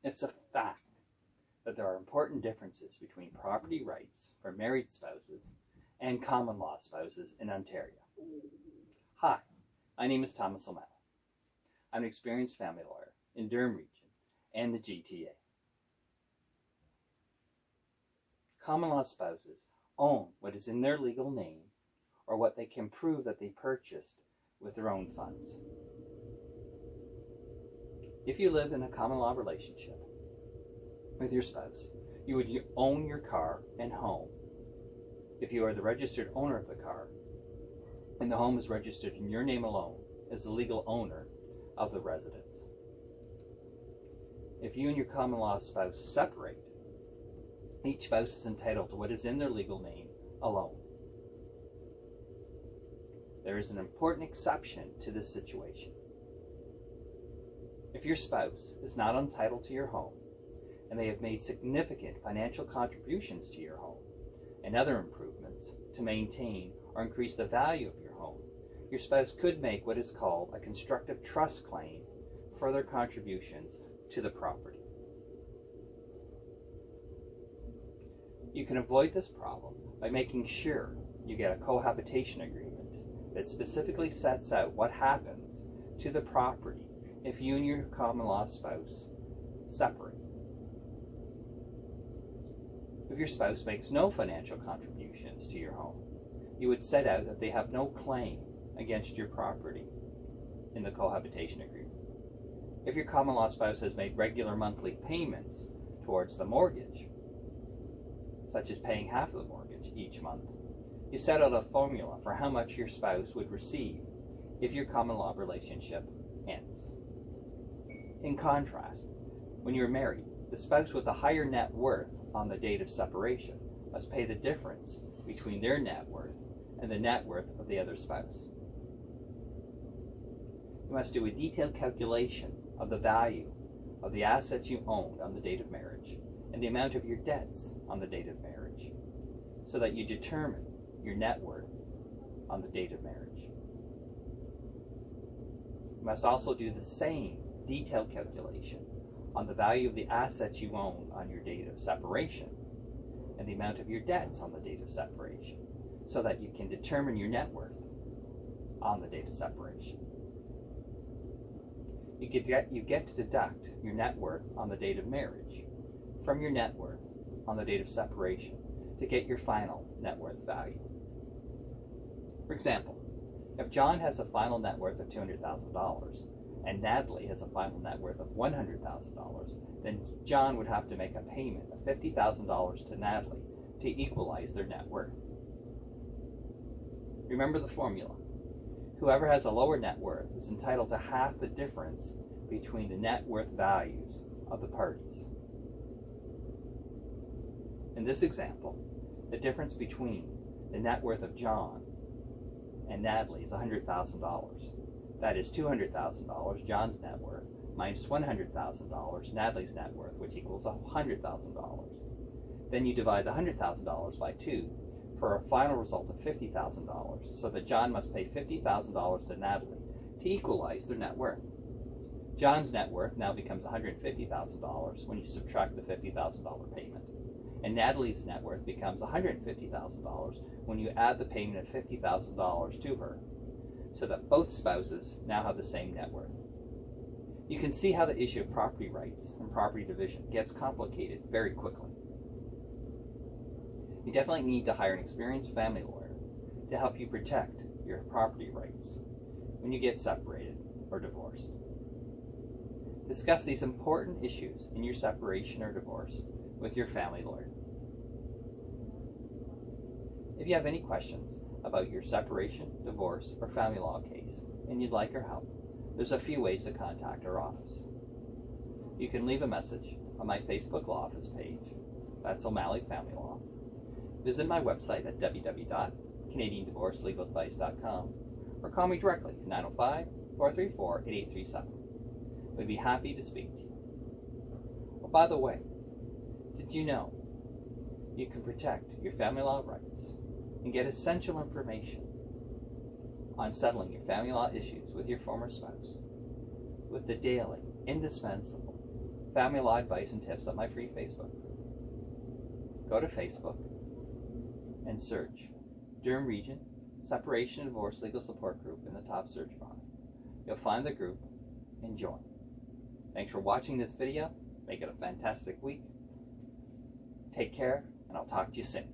It's a fact that there are important differences between property rights for married spouses and common law spouses in Ontario. Hi, my name is Thomas O'Malley. I'm an experienced family lawyer in Durham Region and the GTA. Common law spouses own what is in their legal name or what they can prove that they purchased with their own funds. If you live in a common law relationship with your spouse, you would own your car and home if you are the registered owner of the car and the home is registered in your name alone as the legal owner of the residence. If you and your common law spouse separate, each spouse is entitled to what is in their legal name alone. There is an important exception to this situation. If your spouse is not entitled to your home and they have made significant financial contributions to your home and other improvements to maintain or increase the value of your home, your spouse could make what is called a constructive trust claim for their contributions to the property. You can avoid this problem by making sure you get a cohabitation agreement that specifically sets out what happens to the property if you and your common law spouse separate. If your spouse makes no financial contributions to your home, you would set out that they have no claim against your property in the cohabitation agreement. If your common law spouse has made regular monthly payments towards the mortgage, such as paying half of the mortgage each month, you set out a formula for how much your spouse would receive if your common law relationship ends. In contrast, when you're married, the spouse with a higher net worth on the date of separation must pay the difference between their net worth and the net worth of the other spouse. You must do a detailed calculation of the value of the assets you owned on the date of marriage and the amount of your debts on the date of marriage, so that you determine your net worth on the date of marriage. You must also do the same detailed calculation on the value of the assets you own on your date of separation and the amount of your debts on the date of separation, so that you can determine your net worth on the date of separation. You get to deduct your net worth on the date of marriage from your net worth on the date of separation to get your final net worth value. For example, if John has a final net worth of $200,000 and Natalie has a final net worth of $100,000, then John would have to make a payment of $50,000 to Natalie to equalize their net worth. Remember the formula. Whoever has a lower net worth is entitled to half the difference between the net worth values of the parties. In this example, the difference between the net worth of John and Natalie is $100,000. That is $200,000, John's net worth, minus $100,000, Natalie's net worth, which equals $100,000. Then you divide the $100,000 by 2 for a final result of $50,000, so that John must pay $50,000 to Natalie to equalize their net worth. John's net worth now becomes $150,000 when you subtract the $50,000 payment, and Natalie's net worth becomes $150,000 when you add the payment of $50,000 to her, so that both spouses now have the same net worth. You can see how the issue of property rights and property division gets complicated very quickly. You definitely need to hire an experienced family lawyer to help you protect your property rights when you get separated or divorced. Discuss these important issues in your separation or divorce with your family lawyer. If you have any questions about your separation, divorce, or family law case and you'd like our help, there's a few ways to contact our office. You can leave a message on my Facebook Law Office page, that's O'Malley Family Law. Visit my website at www.canadiandivorcelegaladvice.com or call me directly at 905-434-8837. We'd be happy to speak to you. Oh, by the way, did you know you can protect your family law rights and get essential information on settling your family law issues with your former spouse with the daily, indispensable family law advice and tips on my free Facebook. Go to Facebook and search Durham Region Separation and Divorce Legal Support Group in the top search bar. You'll find the group and join. Thanks for watching this video. Make it a fantastic week. Take care, and I'll talk to you soon.